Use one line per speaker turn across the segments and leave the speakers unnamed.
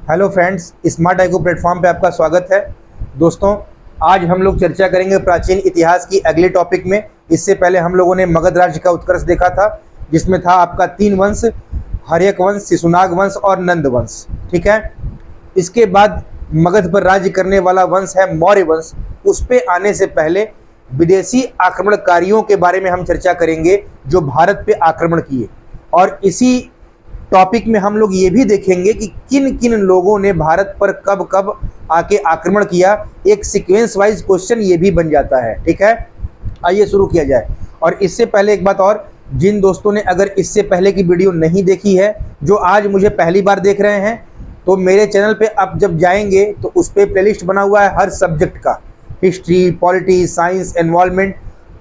Hello friends, smart IQ platform पे आपका स्वागत है। दोस्तों, आज हम लोग चर्चा करेंगे प्राचीन इतिहास की अगले टॉपिक में। इससे पहले हम लोगों ने मगध राज्य का उत्कर्ष देखा था, जिसमें था आपका 3 वंश, हर्यक वंश, शिशुनाग वंश और नंद वंश। ठीक है। इसके बाद मगध पर राज्य करने वाला वंश है मौर्य वंश। उस पे आने से पहले विदेशी आक्रमणकारियों के बारे में हम चर्चा करेंगे जो भारत पे आक्रमण किए, और इसी टॉपिक में हम लोग ये भी देखेंगे कि किन किन लोगों ने भारत पर कब कब आके आक्रमण किया। एक सीक्वेंस वाइज क्वेश्चन ये भी बन जाता है। ठीक है, आइए शुरू किया जाए। और इससे पहले एक बात और, जिन दोस्तों ने अगर इससे पहले की वीडियो नहीं देखी है, जो आज मुझे पहली बार देख रहे हैं, तो मेरे चैनल पे आप जब जाएंगे तो उस पर प्लेलिस्ट बना हुआ है हर सब्जेक्ट का, हिस्ट्री, पॉलिटी, साइंस, एनवायरमेंट।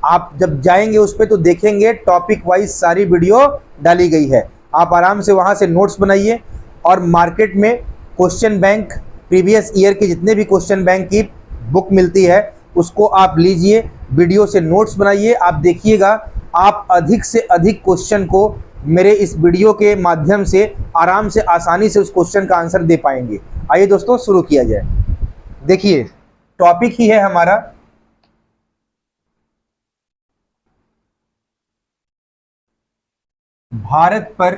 आप जब जाएंगे उस पर तो देखेंगे टॉपिक वाइज सारी वीडियो डाली गई है। आप आराम से वहाँ से नोट्स बनाइए, और मार्केट में क्वेश्चन बैंक, प्रीवियस ईयर के जितने भी क्वेश्चन बैंक की बुक मिलती है उसको आप लीजिए, वीडियो से नोट्स बनाइए। आप देखिएगा आप अधिक से अधिक क्वेश्चन को मेरे इस वीडियो के माध्यम से आराम से, आसानी से उस क्वेश्चन का आंसर दे पाएंगे। आइए दोस्तों शुरू किया जाए। देखिए, टॉपिक ही है हमारा भारत पर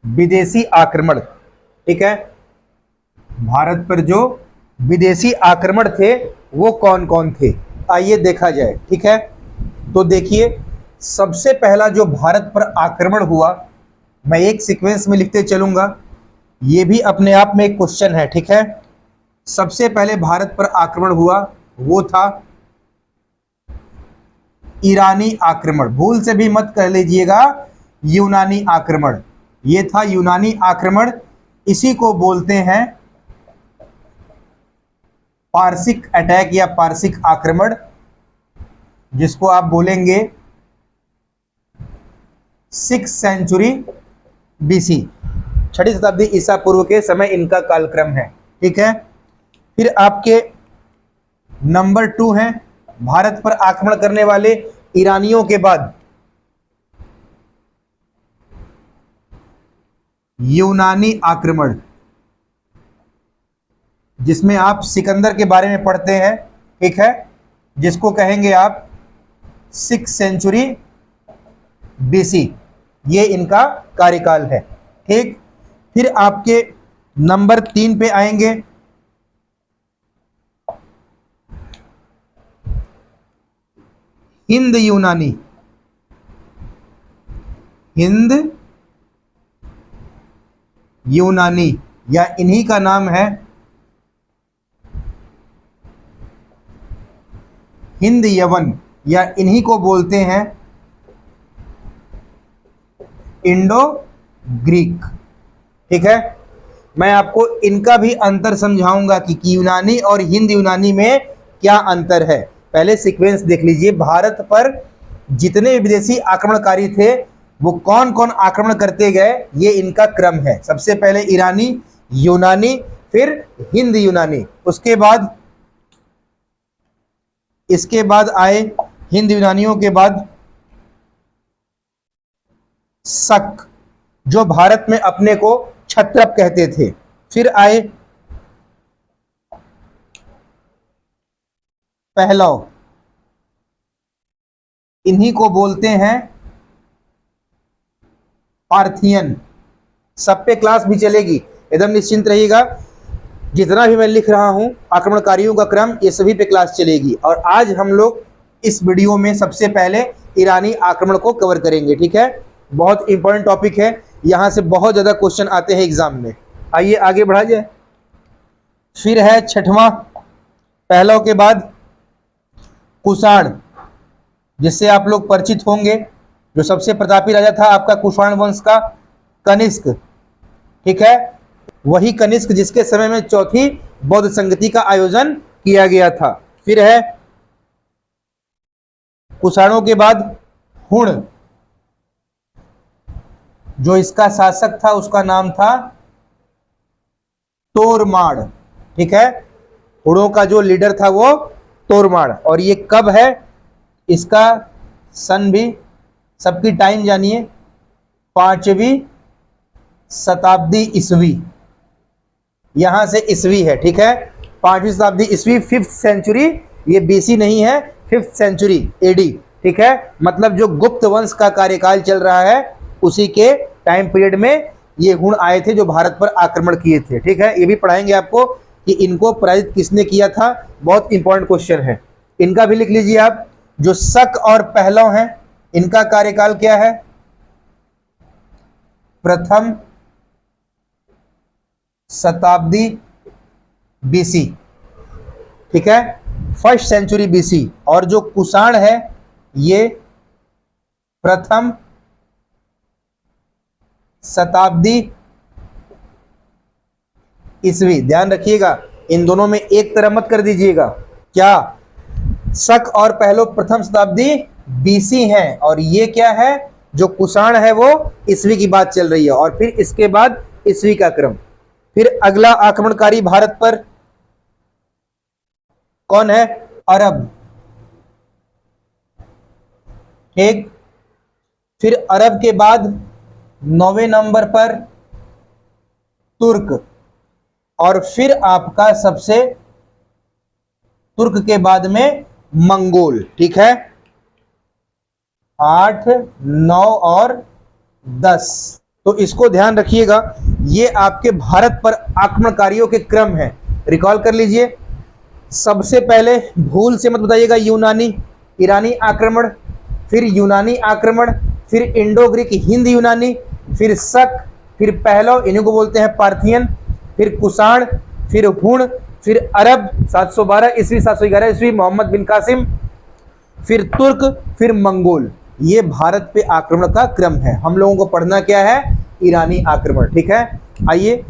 विदेशी आक्रमण। ठीक है, भारत पर जो विदेशी आक्रमण थे वो कौन कौन थे, आइए देखा जाए। ठीक है, तो देखिए, सबसे पहला जो भारत पर आक्रमण हुआ, मैं एक सीक्वेंस में लिखते चलूंगा, ये भी अपने आप में एक क्वेश्चन है। ठीक है, सबसे पहले भारत पर आक्रमण हुआ वो था ईरानी आक्रमण। भूल से भी मत कह लीजिएगा यूनानी आक्रमण, ये था यूनानी आक्रमण। इसी को बोलते हैं पारसिक अटैक या पारसिक आक्रमण, जिसको आप बोलेंगे 6th सेंचुरी BC, 6वीं शताब्दी ईसा पूर्व के समय इनका कालक्रम है। ठीक है, फिर आपके नंबर 2 हैं भारत पर आक्रमण करने वाले ईरानियों के बाद यूनानी आक्रमण, जिसमें आप सिकंदर के बारे में पढ़ते हैं। ठीक है, जिसको कहेंगे आप 6th सेंचुरी BC, ये इनका कार्यकाल है। ठीक, फिर आपके नंबर 3 पे आएंगे हिंद यूनानी। हिंद यूनानी, या इन्हीं का नाम है हिंद यवन, या इन्हीं को बोलते हैं इंडो ग्रीक। ठीक है, मैं आपको इनका भी अंतर समझाऊंगा कि यूनानी और हिंद यूनानी में क्या अंतर है। पहले सीक्वेंस देख लीजिए, भारत पर जितने विदेशी आक्रमणकारी थे वो कौन कौन आक्रमण करते गए, ये इनका क्रम है। सबसे पहले ईरानी, यूनानी, फिर हिंद यूनानी, उसके बाद इसके बाद आए हिंद यूनानियों के बाद शक, जो भारत में अपने को क्षत्रप कहते थे। फिर आए पहलव, इन्हीं को बोलते हैं पार्थियन। सब पे क्लास भी चलेगी, एकदम निश्चिंत रहिएगा। जितना भी मैं लिख रहा हूं आक्रमणकारियों का क्रम, ये सभी पे क्लास चलेगी। और आज हम लोग इस वीडियो में सबसे पहले ईरानी आक्रमण को कवर करेंगे। ठीक है, बहुत इंपॉर्टेंट टॉपिक है, यहां से बहुत ज्यादा क्वेश्चन आते हैं एग्जाम में। आइए आगे बढ़ा जाए। फिर है 6वां पहलव के बाद कुषाण, जिससे आप लोग परिचित होंगे। जो सबसे प्रतापी राजा था आपका कुषाण वंश का, कनिष्क। ठीक है, वही कनिष्क जिसके समय में 4थी बौद्ध संगति का आयोजन किया गया था। फिर है कुषाणों के बाद हुण, जो इसका शासक था उसका नाम था तोरमाड़। ठीक है, हुणों का जो लीडर था वो तोरमाड़। और ये कब है, इसका सन भी सबकी टाइम जानिए, 5वीं शताब्दी ईस्वी, यहां से ईस्वी है, ठीक है। 5वीं शताब्दी ईस्वी, 5th सेंचुरी, ये बीसी नहीं है, 5th सेंचुरी एडी, ठीक है। मतलब जो गुप्त वंश का कार्यकाल चल रहा है उसी के टाइम पीरियड में ये हुण आए थे जो भारत पर आक्रमण किए थे, ठीक है। ये भी पढ़ाएंगे आपको कि इनको पराजित किसने किया था, बहुत इंपॉर्टेंट क्वेश्चन है। इनका भी लिख लीजिए आप। जो शक और पहलव हैं, इनका कार्यकाल क्या है? प्रथम शताब्दी बीसी, ठीक है, 1st सेंचुरी बीसी। और जो कुषाण है ये प्रथम शताब्दी ईस्वी। ध्यान रखिएगा, इन दोनों में एक तरह मत कर दीजिएगा। क्या? शक और पहलव प्रथम शताब्दी बीसी हैं, और ये क्या है, जो कुषाण है वो ईस्वी की बात चल रही है, और फिर इसके बाद ईस्वी का क्रम। फिर अगला आक्रमणकारी भारत पर कौन है? अरब, ठीक। फिर अरब के बाद 9वें नंबर पर तुर्क, और फिर आपका सबसे तुर्क के बाद में मंगोल, ठीक है। 8, 9 और 10, तो इसको ध्यान रखिएगा। ये आपके भारत पर आक्रमणकारियों के क्रम है, रिकॉल कर लीजिए। सबसे पहले भूल से मत बताइएगा, यूनानी ईरानी आक्रमण, फिर यूनानी आक्रमण, फिर इंडो ग्रीक हिंद यूनानी, फिर शक, फिर पहलव, इन्हीं को बोलते हैं पार्थियन, फिर कुषाण, फिर हुण, फिर अरब 712 ईस्वी 711 ईस्वी मोहम्मद बिन कासिम, फिर तुर्क, फिर मंगोल। ये भारत पे आक्रमण का क्रम है। हम लोगों को पढ़ना क्या है? ईरानी आक्रमण, ठीक है। आइए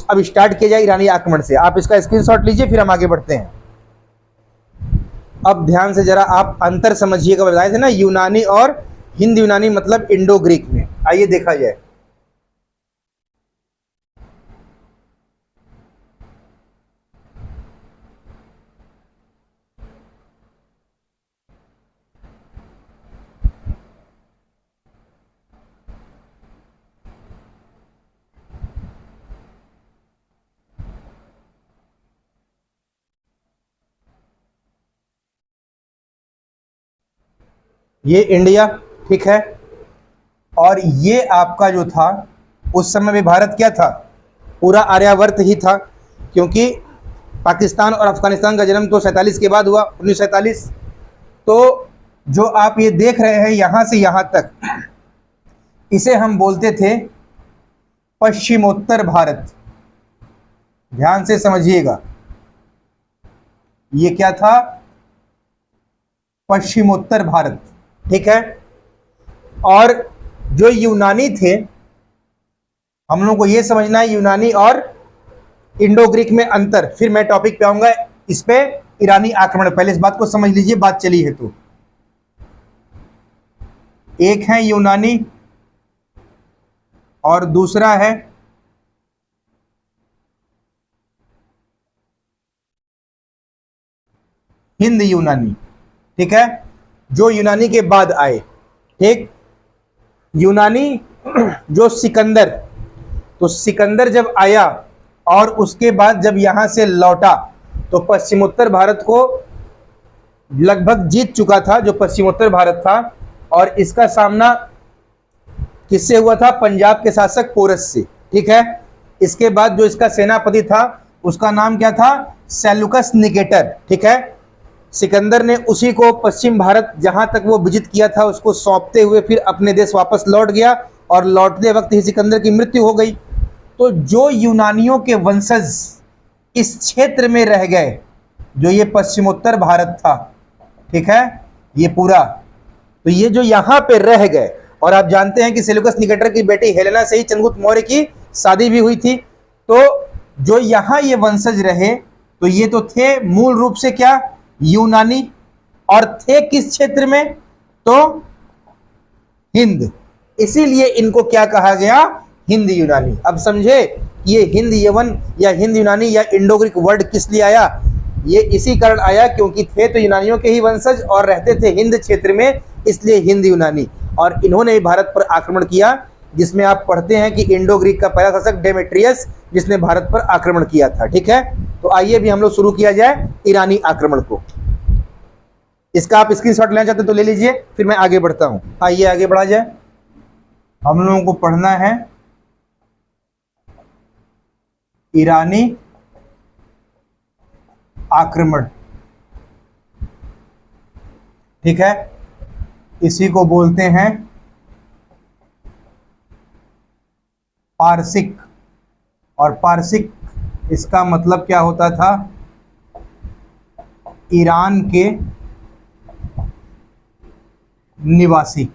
अब स्टार्ट किया जाए ईरानी आक्रमण से। आप इसका स्क्रीनशॉट लीजिए, फिर हम आगे बढ़ते हैं। अब ध्यान से जरा आप अंतर समझिएगा। बताए थे ना यूनानी और हिंद यूनानी मतलब इंडो ग्रीक में। आइए देखा जाए। ये इंडिया, ठीक है। और ये आपका जो था उस समय भी भारत क्या था? पूरा आर्यावर्त ही था, क्योंकि पाकिस्तान और अफगानिस्तान का जन्म तो 47 के बाद हुआ, 1947। तो जो आप ये देख रहे हैं यहाँ से यहाँ तक, इसे हम बोलते थे पश्चिमोत्तर भारत। ध्यान से समझिएगा, ये क्या था? पश्चिमोत्तर भारत, ठीक है। और जो यूनानी थे, हम लोगों को यह समझना है यूनानी और इंडो ग्रीक में अंतर। फिर मैं टॉपिक पे आऊंगा इस पे ईरानी आक्रमण। पहले इस बात को समझ लीजिए, बात चली है तो। एक है यूनानी और दूसरा है हिंद यूनानी, ठीक है, जो यूनानी के बाद आए, ठीक। यूनानी जो सिकंदर, तो सिकंदर जब आया और उसके बाद जब यहां से लौटा तो पश्चिमोत्तर भारत को लगभग जीत चुका था, जो पश्चिमोत्तर भारत था। और इसका सामना किससे हुआ था? पंजाब के शासक पोरस से, ठीक है। इसके बाद जो इसका सेनापति था उसका नाम क्या था? सेल्यूकस निकेटर, ठीक है। सिकंदर ने उसी को पश्चिम भारत जहां तक वो विजित किया था उसको सौंपते हुए फिर अपने देश वापस लौट गया, और लौटते वक्त ही सिकंदर की मृत्यु हो गई। तो जो यूनानियों के वंशज इस क्षेत्र में रह गए, जो ये पश्चिमोत्तर भारत था, ठीक है, ये पूरा, तो ये जो यहाँ पे रह गए, और आप जानते हैं कि सेल्यूकस निकेटर की बेटी हेलेना से ही चंद्रगुप्त मौर्य की शादी भी हुई थी। तो जो यहाँ ये वंशज रहे, तो ये तो थे मूल रूप से क्या? यूनानी, और थे किस क्षेत्र में? तो हिंद। इसीलिए इनको क्या कहा गया? हिंद यूनानी। अब समझे ये हिंद यवन या हिंद यूनानी या इंडो ग्रीक वर्ड किस लिए आया? ये इसी कारण आया क्योंकि थे तो यूनानियों के ही वंशज और रहते थे हिंद क्षेत्र में, इसलिए हिंद यूनानी। और इन्होंने ही भारत पर आक्रमण किया, जिसमें आप पढ़ते हैं कि इंडो ग्रीक का पहला शासक डेमेट्रियस, जिसने भारत पर आक्रमण किया था। ठीक है, तो आइए भी हम लोग शुरू किया जाए ईरानी आक्रमण को। इसका आप स्क्रीनशॉट लेना चाहते तो ले लीजिए, फिर मैं आगे बढ़ता हूं। आइए आगे बढ़ा जाए। हम लोगों को पढ़ना है ईरानी आक्रमण। ठीक है, इसी को बोलते हैं पारसिक। और पारसिक इसका मतलब क्या होता था? ईरान के निवासी।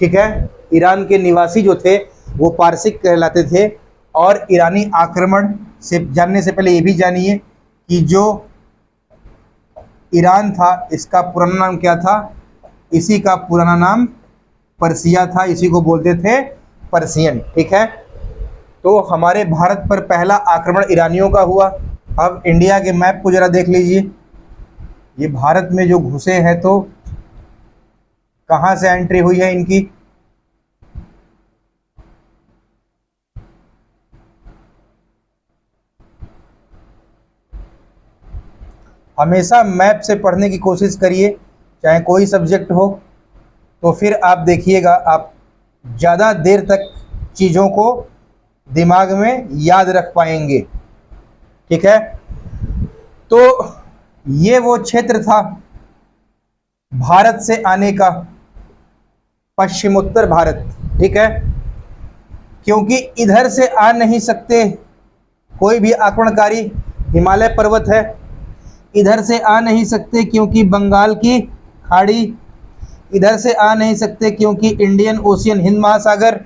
ठीक है, ईरान के निवासी जो थे वो पारसिक कहलाते थे। और ईरानी आक्रमण से जानने से पहले ये भी जानिए कि जो ईरान था इसका पुराना नाम क्या था? इसी का पुराना नाम पर्सिया था, इसी को बोलते थे पर्सियन। ठीक है, तो हमारे भारत पर पहला आक्रमण ईरानियों का हुआ। अब इंडिया के मैप को जरा देख लीजिए। ये भारत में जो घुसे हैं तो कहाँ से एंट्री हुई है इनकी? हमेशा मैप से पढ़ने की कोशिश करिए, चाहे कोई सब्जेक्ट हो, तो फिर आप देखिएगा आप ज़्यादा देर तक चीज़ों को दिमाग में याद रख पाएंगे। ठीक है, तो ये वो क्षेत्र था भारत से आने का, पश्चिमोत्तर भारत। ठीक है, क्योंकि इधर से आ नहीं सकते कोई भी आक्रमणकारी, हिमालय पर्वत है। इधर से आ नहीं सकते क्योंकि बंगाल की खाड़ी। इधर से आ नहीं सकते क्योंकि इंडियन ओशियन, हिंद महासागर।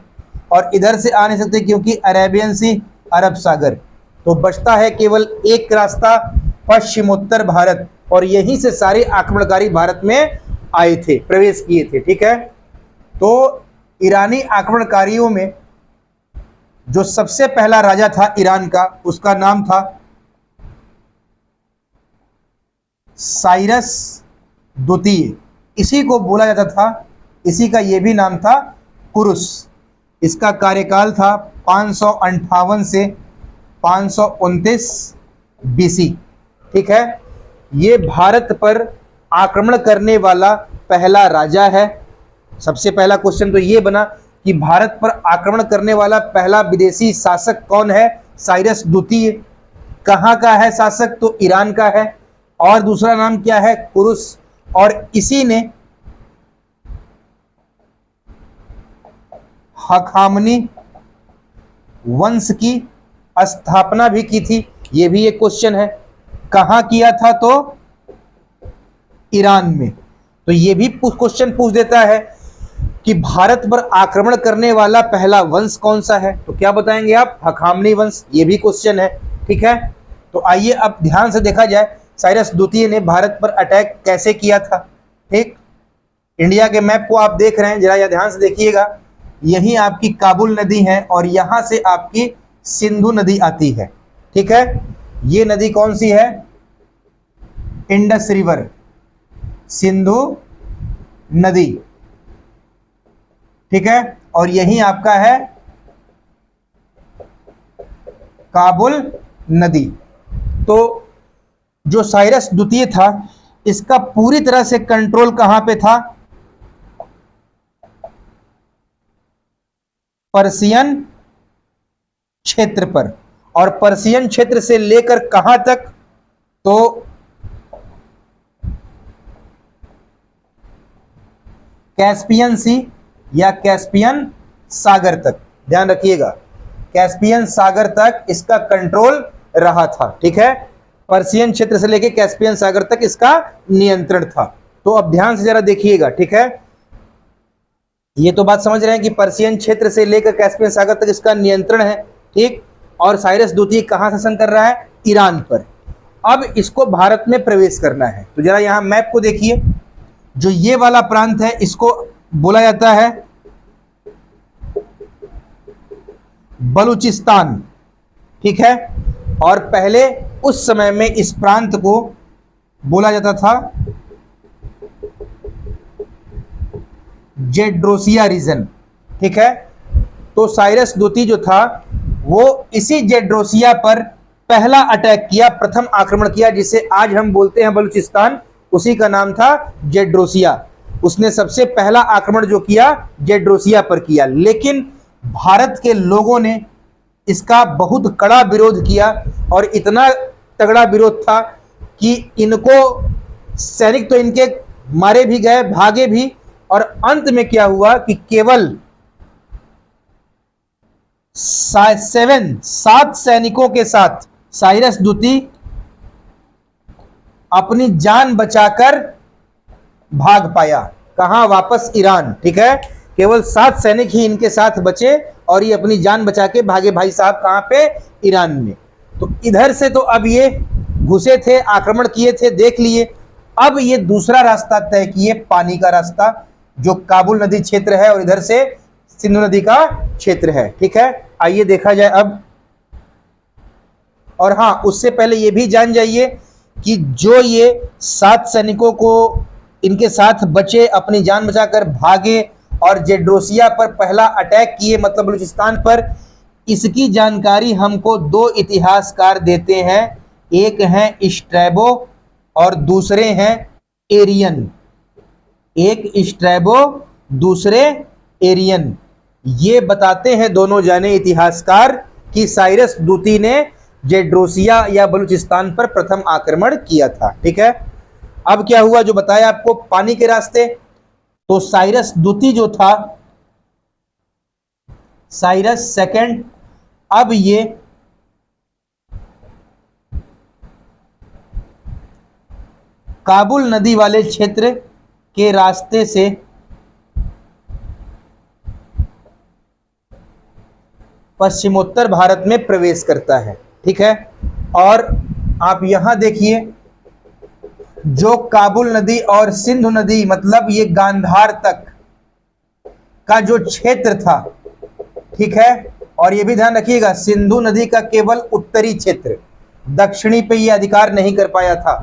और इधर से आ नहीं सकते क्योंकि अरेबियन सी, अरब सागर। तो बचता है केवल एक रास्ता, पश्चिमोत्तर भारत। और यहीं से सारे आक्रमणकारी भारत में आए थे, प्रवेश किए थे। ठीक है, तो ईरानी आक्रमणकारियों में जो सबसे पहला राजा था ईरान का, उसका नाम था साइरस द्वितीय। इसी को बोला जाता था, इसी का ये भी नाम था कुरुस। इसका कार्यकाल था 558 से 529 बीसी। ठीक है, ये भारत पर आक्रमण करने वाला पहला राजा है। सबसे पहला क्वेश्चन तो ये बना कि भारत पर आक्रमण करने वाला पहला विदेशी शासक कौन है? साइरस द्वितीय। कहाँ का है शासक? तो ईरान का है। और दूसरा नाम क्या है? कुरुस। और इसी ने हखामनी वंश की स्थापना भी की थी। ये भी एक क्वेश्चन है। कहाँ किया था? तो ईरान में। तो ये भी क्वेश्चन पूछ देता है कि भारत पर आक्रमण करने वाला पहला वंश कौन सा है? तो क्या बताएंगे आप? हखामनी वंश। ये भी क्वेश्चन है। ठीक है, तो आइए अब ध्यान से देखा जाए साइरस द्वितीय ने भारत पर अटैक कैसे किया था। ठीक, इंडिया के मैप को आप देख रहे हैं, जरा ध्यान से देखिएगा। यही आपकी काबुल नदी है और यहां से आपकी सिंधु नदी आती है। ठीक है, ये नदी कौन सी है? इंडस रिवर, सिंधु नदी। ठीक है, और यही आपका है काबुल नदी। तो जो साइरस द्वितीय था, इसका पूरी तरह से कंट्रोल कहां पे था? पर्शियन क्षेत्र पर। और पर्शियन क्षेत्र से लेकर कहां तक? तो कैस्पियन सी या कैस्पियन सागर तक। ध्यान रखिएगा, कैस्पियन सागर तक इसका कंट्रोल रहा था। ठीक है, पर्शियन क्षेत्र से लेकर कैस्पियन सागर तक इसका नियंत्रण था। तो अब ध्यान से जरा देखिएगा। ठीक है, ये तो बात समझ रहे हैं कि पर्शियन क्षेत्र से लेकर कैस्पियन सागर तक इसका नियंत्रण है। ठीक, और साइरस द्वितीय कहां शासन कर रहा है? ईरान पर। अब इसको भारत में प्रवेश करना है। तो जरा यहां मैप को देखिए। जो ये वाला प्रांत है इसको बोला जाता है बलूचिस्तान। ठीक है, और पहले उस समय में इस प्रांत को बोला जाता था जेड्रोसिया रीजन, ठीक है। तो साइरस द्वितीय जो था वो इसी जेड्रोसिया पर पहला अटैक किया, प्रथम आक्रमण किया, जिसे आज हम बोलते हैं बलूचिस्तान, उसी का नाम था जेड्रोसिया। उसने सबसे पहला आक्रमण जो किया जेड्रोसिया पर किया, लेकिन भारत के लोगों ने इसका बहुत कड़ा विरोध किया और इतना तगड़ा विरोध था कि इनको सैनिक तो इनके मारे भी गए, भागे भी, और अंत में क्या हुआ कि केवल 7 सैनिकों के साथ साइरस द्वितीय अपनी जान बचाकर भाग पाया। कहां? वापस ईरान, ठीक है। केवल 7 सैनिक ही इनके साथ बचे और ये अपनी जान बचा के भागे भाई साहब, कहां पे? ईरान में। तो इधर से तो अब ये घुसे थे, आक्रमण किए थे, देख लिए। अब ये दूसरा रास्ता तय किए, पानी का रास्ता, जो काबुल नदी क्षेत्र है और इधर से सिंधु नदी का क्षेत्र है, ठीक है। आइए देखा जाए अब। और हाँ, उससे पहले ये भी जान जाइए कि जो ये 7 सैनिकों को इनके साथ बचे, अपनी जान बचाकर भागे और जेड्रोसिया पर पहला अटैक किए, मतलब बलूचिस्तान पर, इसकी जानकारी हमको 2 इतिहासकार देते हैं। एक हैं स्ट्रैबो और दूसरे हैं एरियन। एक स्ट्रैबो, दूसरे एरियन। ये बताते हैं दोनों जाने इतिहासकार कि साइरस द्वितीय ने जेड्रोसिया या बलूचिस्तान पर प्रथम आक्रमण किया था, ठीक है। अब क्या हुआ जो बताया आपको, पानी के रास्ते। तो साइरस द्वितीय जो था, साइरस सेकंड, अब ये काबुल नदी वाले क्षेत्र के रास्ते से पश्चिमोत्तर भारत में प्रवेश करता है, ठीक है। और आप यहां देखिए, जो काबुल नदी और सिंधु नदी, मतलब ये गांधार तक का जो क्षेत्र था, ठीक है। और ये भी ध्यान रखिएगा, सिंधु नदी का केवल उत्तरी क्षेत्र, दक्षिणी पे ये अधिकार नहीं कर पाया था।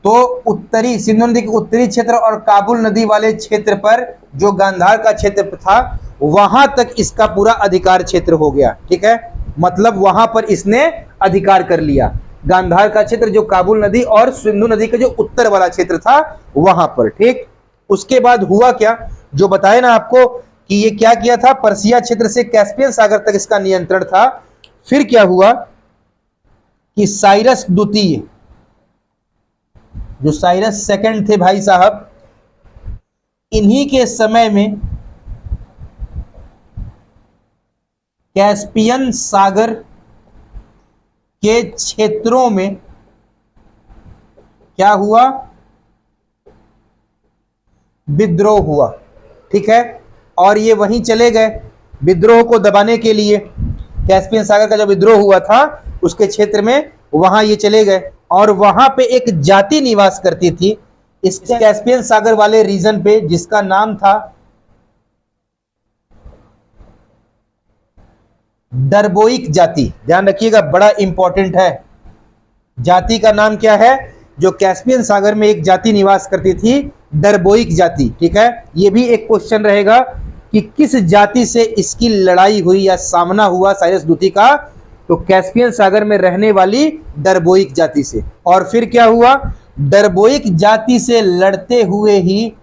तो उत्तरी, सिंधु नदी के उत्तरी क्षेत्र और काबुल नदी वाले क्षेत्र पर जो गांधार का क्षेत्र था, वहां तक इसका पूरा अधिकार क्षेत्र हो गया, ठीक है। मतलब वहां पर इसने अधिकार कर लिया, गांधार का क्षेत्र, जो काबुल नदी और सिंधु नदी का जो उत्तर वाला क्षेत्र था वहां पर, ठीक। उसके बाद हुआ क्या, जो बताए ना आपको कि ये क्या किया था, पर्सिया क्षेत्र से कैस्पियन सागर तक इसका नियंत्रण था। फिर क्या हुआ कि साइरस द्वितीय, जो साइरस सेकंड थे भाई साहब, इन्हीं के समय में कैस्पियन सागर के क्षेत्रों में क्या हुआ, विद्रोह हुआ, ठीक है। और ये वहीं चले गए विद्रोह को दबाने के लिए। कैस्पियन सागर का जो विद्रोह हुआ था उसके क्षेत्र में, वहां ये चले गए और वहां पे एक जाति निवास करती थी इस कैस्पियन सागर वाले रीजन पे, जिसका नाम था डर्बोइक जाति। ध्यान रखिएगा, बड़ा इंपॉर्टेंट है। जाति का नाम क्या है? जो कैस्पियन सागर में एक जाति निवास करती थी, डर्बोइक जाति, ठीक है। ये भी एक क्वेश्चन रहेगा कि किस जाति से इसकी लड़ाई हुई या सामना हुआ साइरस द्वितीय का, तो कैस्पियन सागर में रहने वाली डर्बोइक जाति से। और फिर क्या हुआ, डर्बोइक जाति से लड़ते हुए ही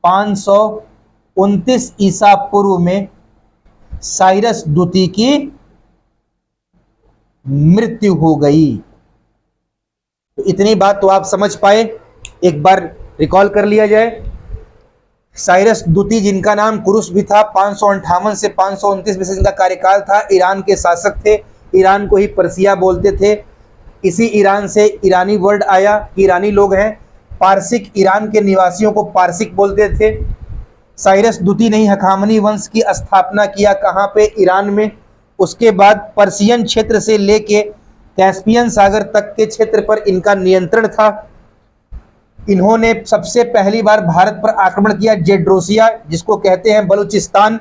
529 ईसा पूर्व में साइरस द्वितीय की मृत्यु हो गई। तो इतनी बात तो आप समझ पाए, एक बार रिकॉल कर लिया जाए। साइरस द्वितीय, जिनका नाम कुरुस भी था, 558 से 529 में से जिनका कार्यकाल था, ईरान के शासक थे। ईरान को ही पर्सिया बोलते थे। इसी ईरान से ईरानी वर्ड आया, ईरानी लोग हैं। पारसिक, ईरान के निवासियों को पारसिक बोलते थे। साइरस द्वितीय ने हखामनी वंश की स्थापना किया, कहाँ पे? ईरान में। उसके बाद पर्शियन क्षेत्र से लेके कैस्पियन सागर तक के क्षेत्र पर इनका नियंत्रण था। इन्होंने सबसे पहली बार भारत पर आक्रमण किया, जेड्रोसिया, जिसको कहते हैं बलूचिस्तान।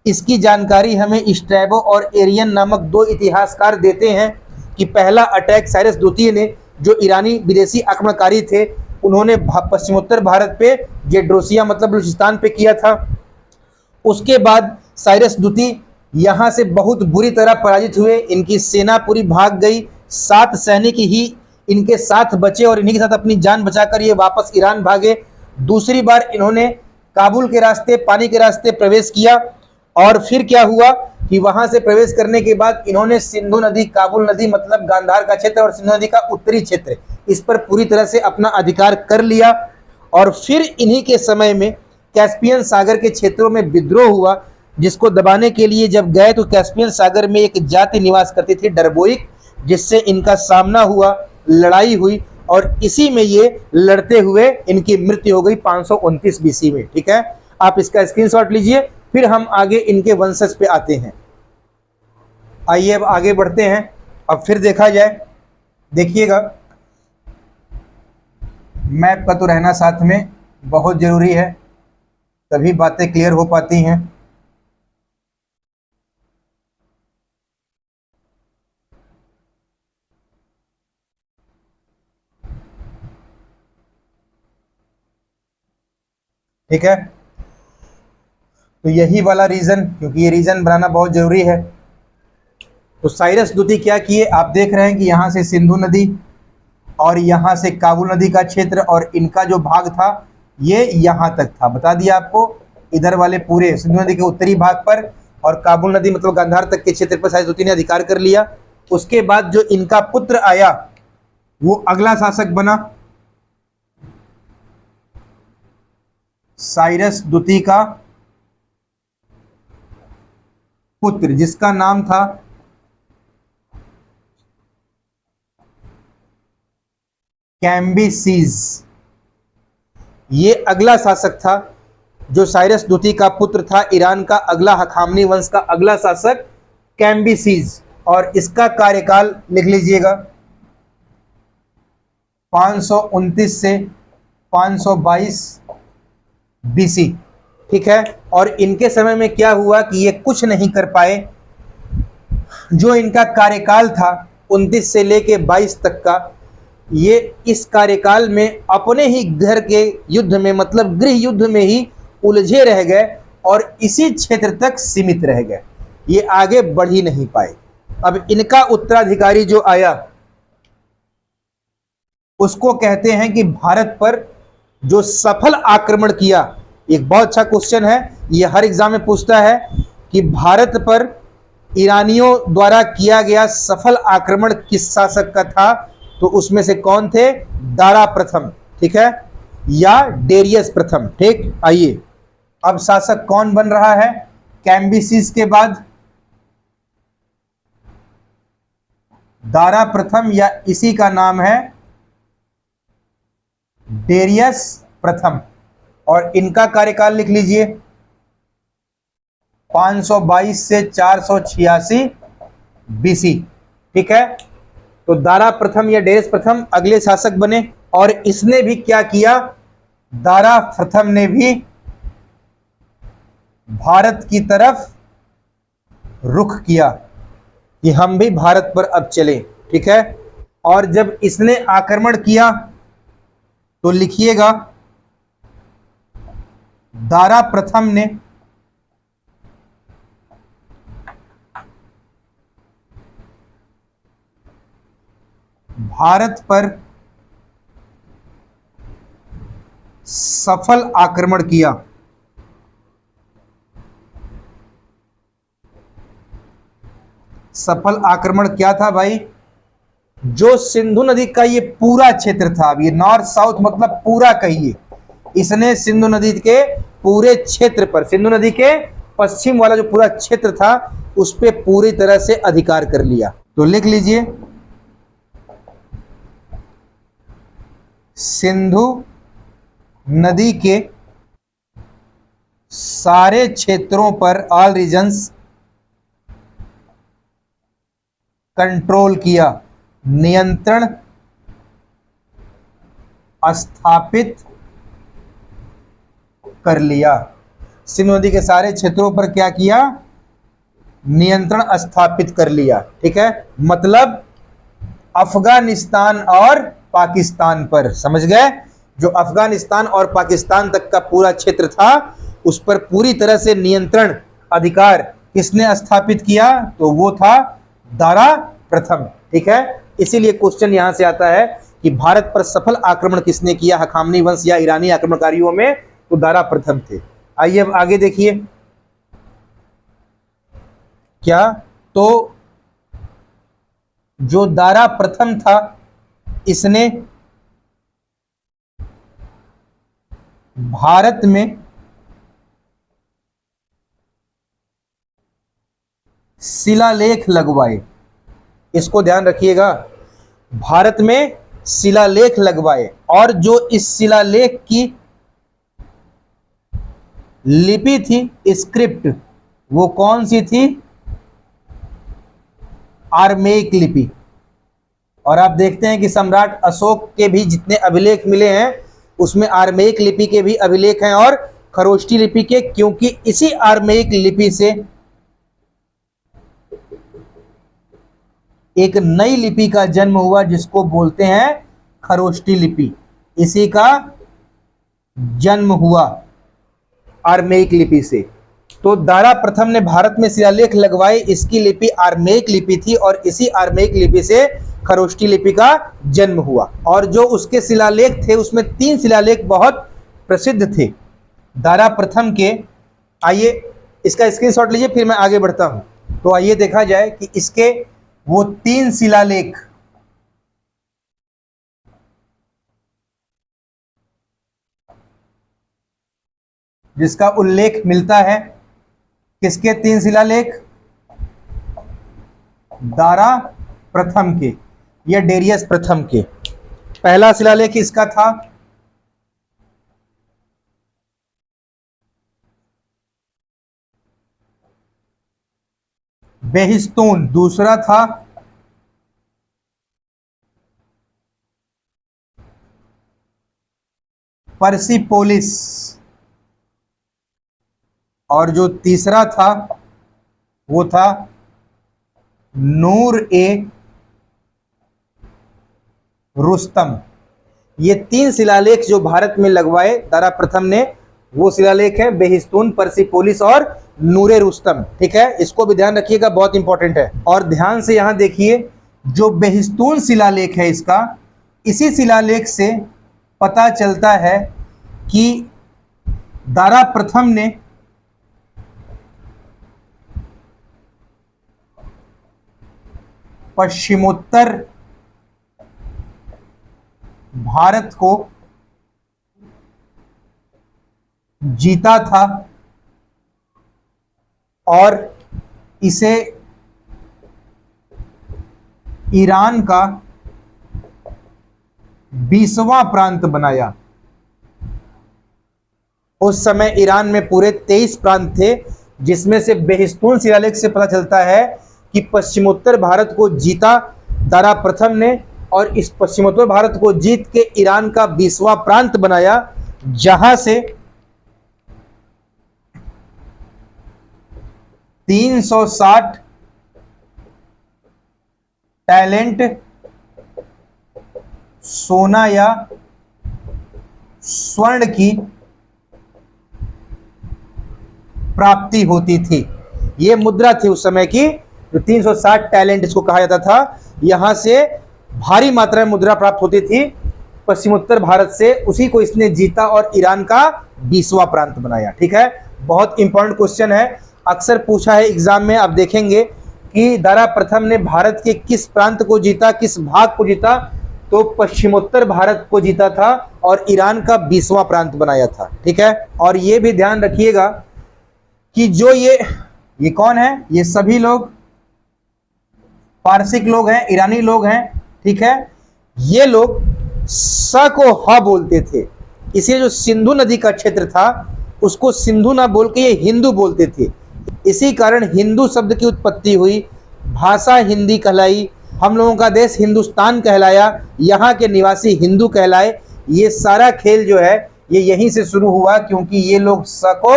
इसकी जानकारी हमें स्ट्रैबो और एरियन नामक 2 इतिहासकार देते हैं कि पहला अटैक साइरस द्वितीय ने, जो ईरानी विदेशी आक्रमणकारी थे, उन्होंने पश्चिमोत्तर भारत पे, जेड्रोसिया मतलब बलूचिस्तान पे किया था। उसके बाद साइरस द्वितीय यहाँ से बहुत बुरी तरह पराजित हुए, इनकी सेना पूरी भाग गई, 7 सैनिक ही इनके साथ बचे और इन्हीं के साथ अपनी जान बचाकर ये वापस ईरान भागे। दूसरी बार इन्होंने काबुल के रास्ते, पानी के रास्ते प्रवेश किया और फिर क्या हुआ कि वहां से प्रवेश करने के बाद इन्होंने सिंधु नदी, काबुल नदी मतलब गांधार का क्षेत्र और सिंधु नदी का उत्तरी क्षेत्र, इस पर पूरी तरह से अपना अधिकार कर लिया। और फिर इन्हीं के समय में कैस्पियन सागर के क्षेत्रों में विद्रोह हुआ, जिसको दबाने के लिए जब गए तो कैस्पियन सागर में एक जाति निवास करती थी डरबोइक, जिससे इनका सामना हुआ, लड़ाई हुई और इसी में ये लड़ते हुए इनकी मृत्यु हो गई 529 बीसी में। ठीक है, आप इसका स्क्रीनशॉट लीजिए, फिर हम आगे इनके वंशज पे आते हैं। आइए अब आगे बढ़ते हैं। अब फिर देखा जाए, देखिएगा मैप का तो रहना साथ में बहुत जरूरी है, तभी बातें क्लियर हो पाती हैं। ठीक है, तो यही वाला रीजन, क्योंकि ये रीजन बनाना बहुत जरूरी है। तो साइरस द्वितीय क्या किए, आप देख रहे हैं कि यहाँ से सिंधु नदी और यहाँ से काबुल नदी का क्षेत्र और इनका जो भाग था ये यहाँ तक था, बता दिया आपको। इधर वाले पूरे सिंधु नदी के उत्तरी भाग पर और काबुल नदी मतलब गांधार तक के क्षेत्र पर साइरस द्वितीय ने अधिकार कर लिया। उसके बाद जो इनका पुत्र आया वो अगला शासक बना, साइरस द्वितीय का पुत्र जिसका नाम था कैम्बिसीज। ये अगला शासक था जो साइरस द्वितीय का पुत्र था, ईरान का अगला हखामनी वंश का अगला शासक कैम्बिसीज। और इसका कार्यकाल लिख लीजिएगा 529 से 522 बीसी। ठीक है, और इनके समय में क्या हुआ कि ये कुछ नहीं कर पाए। जो इनका कार्यकाल था 29 से लेके 22 तक का, ये इस कार्यकाल में अपने ही घर के युद्ध में मतलब गृह युद्ध में ही उलझे रह गए और इसी क्षेत्र तक सीमित रह गए, ये आगे बढ़ ही नहीं पाए। अब इनका उत्तराधिकारी जो आया उसको कहते हैं कि भारत पर जो सफल आक्रमण किया। एक बहुत अच्छा क्वेश्चन है, ये हर एग्जाम में पूछता है कि भारत पर ईरानियों द्वारा किया गया सफल आक्रमण किस शासक का था, तो उसमें से कौन थे, दारा प्रथम, ठीक है, या डेरियस प्रथम। ठीक, आइए अब शासक कौन बन रहा है कैम्बिसीज के बाद, दारा प्रथम या इसी का नाम है डेरियस प्रथम। और इनका कार्यकाल लिख लीजिए 522 से 486 बीसी। ठीक है, तो दारा प्रथम या डेरियस प्रथम अगले शासक बने। और इसने भी क्या किया, दारा प्रथम ने भी भारत की तरफ रुख किया कि हम भी भारत पर अब चले। ठीक है, और जब इसने आक्रमण किया तो लिखिएगा दारा प्रथम ने भारत पर सफल आक्रमण किया। सफल आक्रमण क्या था भाई, जो सिंधु नदी का ये पूरा क्षेत्र था, अब ये नॉर्थ साउथ मतलब पूरा कहिए, इसने सिंधु नदी के पूरे क्षेत्र पर, सिंधु नदी के पश्चिम वाला जो पूरा क्षेत्र था उस पे पूरी तरह से अधिकार कर लिया। तो लिख लीजिए सिंधु नदी के सारे क्षेत्रों पर, ऑल रीजन्स, कंट्रोल किया, नियंत्रण स्थापित कर लिया। सिंधु नदी के सारे क्षेत्रों पर क्या किया, नियंत्रण स्थापित कर लिया। ठीक है, मतलब अफगानिस्तान और पाकिस्तान पर, समझ गए, जो अफगानिस्तान और पाकिस्तान तक का पूरा क्षेत्र था उस पर पूरी तरह से नियंत्रण अधिकार किसने स्थापित किया? तो वो था दारा प्रथम। ठीक है, इसीलिए क्वेश्चन यहां से आता है कि भारत पर सफल आक्रमण किसने किया हखामनी वंश या ईरानी आक्रमणकारियों में? तो दारा प्रथम थे। आइए अब आगे देखिए क्या, तो जो दारा प्रथम था इसने भारत में शिलालेख लगवाए। इसको ध्यान रखिएगा, भारत में शिलालेख लगवाए, और जो इस शिलालेख की लिपि थी, स्क्रिप्ट, वो कौन सी थी? आर्मेयिक लिपि। और आप देखते हैं कि सम्राट अशोक के भी जितने अभिलेख मिले हैं उसमें आर्मेयिक लिपि के भी अभिलेख हैं और खरोष्टी लिपि के, क्योंकि इसी आर्मेयिक लिपि से एक नई लिपि का जन्म हुआ जिसको बोलते हैं खरोष्टी लिपि। इसी का जन्म हुआ आर्मेयिक लिपि से। तो दारा प्रथम ने भारत में शिलालेख लगवाए, इसकी लिपि आर्मेयिक लिपि थी और इसी आर्मेयिक लिपि से खरोष्टी लिपि का जन्म हुआ। और जो उसके शिलालेख थे उसमें 3 शिलालेख बहुत प्रसिद्ध थे दारा प्रथम के। आइए इसका स्क्रीनशॉट लीजिए, फिर मैं आगे बढ़ता हूं। तो आइए देखा जाए कि इसके वो 3 शिलालेख जिसका उल्लेख मिलता है, किसके 3 शिलालेख? दारा प्रथम के या डेरियस प्रथम के। पहला शिलालेख इसका था बेहिस्तून, दूसरा था पर्सिपोलिस, और जो तीसरा था वो था नूर ए रुस्तम। ये 3 शिलालेख जो भारत में लगवाए दारा प्रथम ने, वो शिलालेख है बेहिस्तून, पर्सिपोलिस और नूरे रुस्तम। ठीक है, इसको भी ध्यान रखिएगा, बहुत इंपॉर्टेंट है। और ध्यान से यहां देखिए, जो बेहिस्तून शिलालेख है इसका, इसी शिलालेख से पता चलता है कि दारा प्रथम ने पश्चिमोत्तर भारत को जीता था और इसे ईरान का 20वां प्रांत बनाया। उस समय ईरान में पूरे 23 प्रांत थे, जिसमें से बेहिस्तून शिलालेख से पता चलता है कि पश्चिमोत्तर भारत को जीता दारा प्रथम ने, और इस पश्चिमोत्तर भारत को जीत के ईरान का 20वां प्रांत बनाया, जहां से 360 टैलेंट सोना या स्वर्ण की प्राप्ति होती थी। यह मुद्रा थी उस समय की, जो 360 टैलेंट इसको कहा जाता था। यहां से भारी मात्रा में मुद्रा प्राप्त होती थी पश्चिमोत्तर भारत से, उसी को इसने जीता और ईरान का 20वां प्रांत बनाया। ठीक है, बहुत इंपॉर्टेंट क्वेश्चन है, अक्सर पूछा है एग्जाम में। आप देखेंगे कि दारा प्रथम ने भारत के किस प्रांत को जीता, किस भाग को जीता, तो पश्चिमोत्तर भारत को जीता था और ईरान का 20वां प्रांत बनाया था। ठीक है, और ये भी ध्यान रखिएगा कि जो ये कौन है, ये सभी लोग पारसिक लोग हैं, ईरानी लोग हैं। ठीक है, ये लोग स को ह बोलते थे, इसलिए जो सिंधु नदी का क्षेत्र था उसको सिंधु ना बोल के ये हिंदू बोलते थे। इसी कारण हिंदू शब्द की उत्पत्ति हुई, भाषा हिंदी कहलाई, हम लोगों का देश हिंदुस्तान कहलाया, यहाँ के निवासी हिंदू कहलाए। ये सारा खेल जो है ये यहीं से शुरू हुआ, क्योंकि ये लोग स को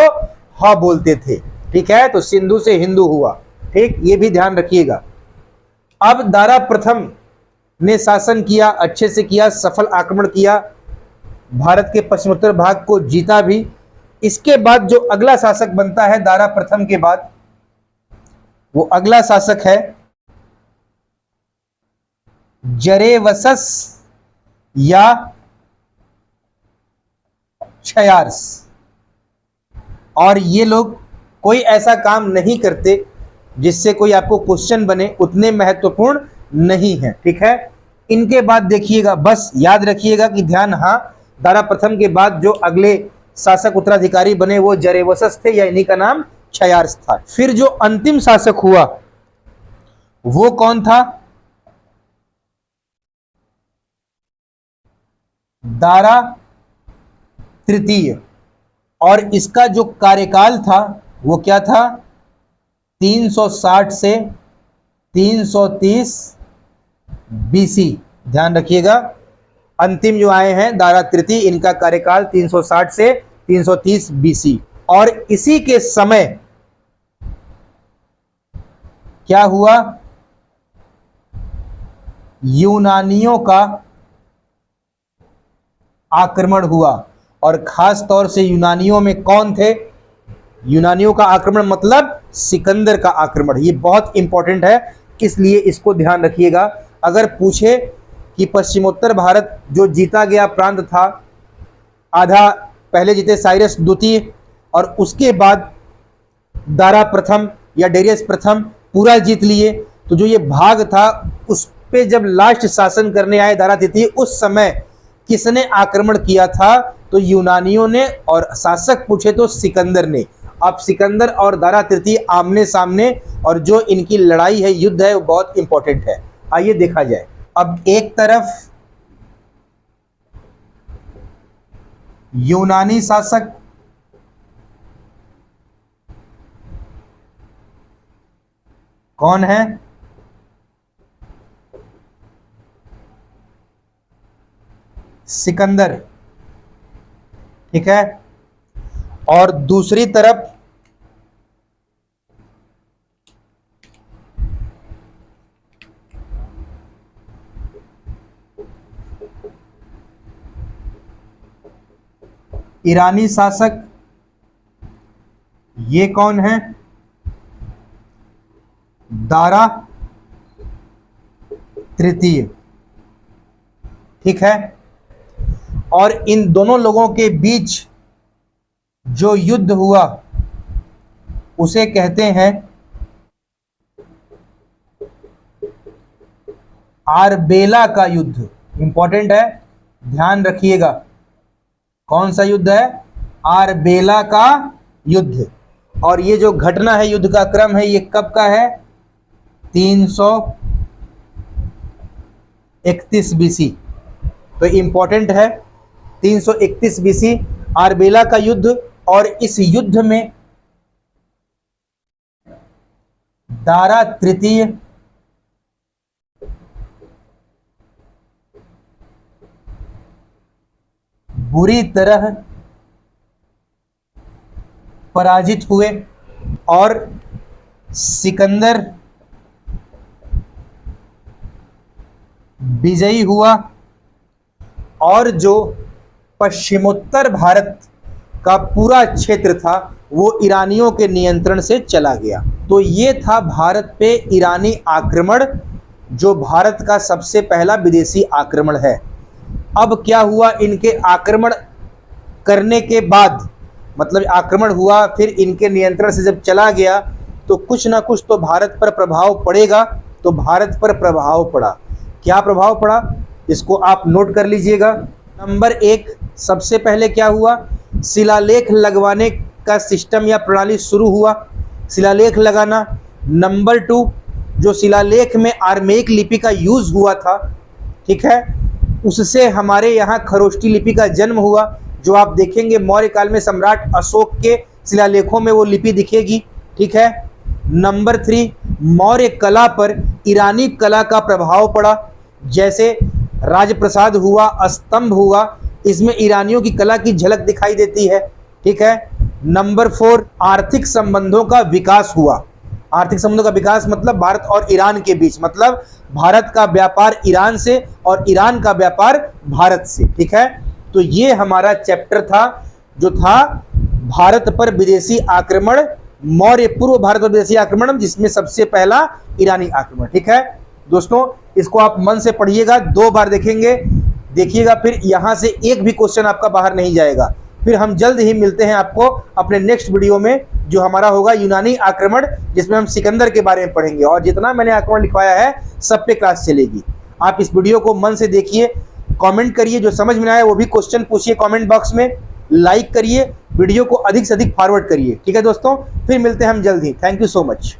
ह बोलते थे। ठीक है, तो सिंधु से हिंदू हुआ। ठीक, ये भी ध्यान रखिएगा। अब दारा प्रथम ने शासन किया, अच्छे से किया, सफल आक्रमण किया, भारत के पश्चिमोत्तर भाग को जीता भी, इसके बाद जो अगला शासक बनता है दारा प्रथम के बाद, वो अगला शासक है जरेवसस या क्षयार्स। और ये लोग कोई ऐसा काम नहीं करते जिससे कोई आपको क्वेश्चन बने, उतने महत्वपूर्ण नहीं है, ठीक है। इनके बाद देखिएगा, बस याद रखिएगा कि ध्यान, हाँ, दारा प्रथम के बाद जो अगले शासक उत्तराधिकारी बने वो जरेवसस थे, या इन्हीं का नाम क्षयार्स था। फिर जो अंतिम शासक हुआ वो कौन था? दारा तृतीय। और इसका जो कार्यकाल था वो क्या था? 360 से 330 बीसी। ध्यान रखिएगा, अंतिम जो आए हैं दारा तृतीय, इनका कार्यकाल 360 से 330 बीसी। और इसी के समय क्या हुआ? यूनानियों का आक्रमण हुआ। और खास तौर से यूनानियों में कौन थे? यूनानियों का आक्रमण मतलब सिकंदर का आक्रमण। ये बहुत इंपॉर्टेंट है, इसलिए इसको ध्यान रखिएगा। अगर पूछे कि पश्चिमोत्तर भारत जो जीता गया प्रांत था, आधा पहले जीते साइरस द्वितीय, और उसके बाद दारा प्रथम या डेरियस प्रथम पूरा जीत लिए, तो जो ये भाग था उस पे जब लास्ट शासन करने आए दारा तृतीय, उस समय किसने आक्रमण किया था? तो यूनानियों ने, और शासक पूछे तो सिकंदर ने। अब सिकंदर और दारा तृतीय आमने सामने, और जो इनकी लड़ाई है, युद्ध है, वो बहुत इंपॉर्टेंट है। आइए देखा जाए। अब एक तरफ यूनानी शासक, कौन है? सिकंदर, ठीक है। और दूसरी तरफ ईरानी शासक, ये कौन है? दारा तृतीय, ठीक है। और इन दोनों लोगों के बीच जो युद्ध हुआ उसे कहते हैं आरबेला का युद्ध। इंपॉर्टेंट है, ध्यान रखिएगा। कौन सा युद्ध है? आरबेला का युद्ध। और ये जो घटना है, युद्ध का क्रम है, ये कब का है? 331 बीसी। तो इंपॉर्टेंट है, 331 बीसी आरबेला का युद्ध। और इस युद्ध में दारा तृतीय बुरी तरह पराजित हुए और सिकंदर विजयी हुआ। और जो पश्चिमोत्तर भारत का पूरा क्षेत्र था वो ईरानियों के नियंत्रण से चला गया। तो ये था भारत पे ईरानी आक्रमण, जो भारत का सबसे पहला विदेशी आक्रमण है। अब क्या हुआ? इनके आक्रमण करने के बाद, मतलब आक्रमण हुआ, फिर इनके नियंत्रण से जब चला गया, तो कुछ ना कुछ तो भारत पर प्रभाव पड़ेगा। तो भारत पर प्रभाव पड़ा। क्या प्रभाव पड़ा? इसको आप नोट कर लीजिएगा। नंबर 1, सबसे पहले क्या हुआ? शिलालेख लगवाने का सिस्टम या प्रणाली शुरू हुआ, शिलालेख लगाना। नंबर 2, जो शिलालेख में आर्मेयिक लिपि का यूज हुआ था, ठीक है, उससे हमारे यहाँ खरोष्टी लिपि का जन्म हुआ, जो आप देखेंगे मौर्य काल में सम्राट अशोक के शिलालेखों में वो लिपि दिखेगी, ठीक है। नंबर 3, मौर्य कला पर ईरानी कला का प्रभाव पड़ा, जैसे राजप्रसाद हुआ, स्तंभ हुआ, इसमें ईरानियों की कला की झलक दिखाई देती है, ठीक है। नंबर 4, आर्थिक संबंधों का विकास हुआ। आर्थिक संबंधों का विकास मतलब भारत और ईरान के बीच, मतलब भारत का व्यापार ईरान से और ईरान का व्यापार भारत से, ठीक है। तो ये हमारा चैप्टर था, जो था भारत पर विदेशी आक्रमण, मौर्य पूर्व भारत पर विदेशी आक्रमण, जिसमें सबसे पहला ईरानी आक्रमण। ठीक है दोस्तों, इसको आप मन से पढ़िएगा, 2 बार देखेंगे, देखिएगा, फिर यहां से एक भी क्वेश्चन आपका बाहर नहीं जाएगा। फिर हम जल्द ही मिलते हैं आपको अपने नेक्स्ट वीडियो में, जो हमारा होगा यूनानी आक्रमण, जिसमें हम सिकंदर के बारे में पढ़ेंगे। और जितना मैंने आक्रमण लिखवाया है सब पे क्लास चलेगी। आप इस वीडियो को मन से देखिए, कमेंट करिए, जो समझ में आए वो भी क्वेश्चन पूछिए कमेंट बॉक्स में, लाइक करिए, वीडियो को अधिक से अधिक फॉरवर्ड करिए। ठीक है दोस्तों, फिर मिलते हैं हम जल्द ही। Thank you so much.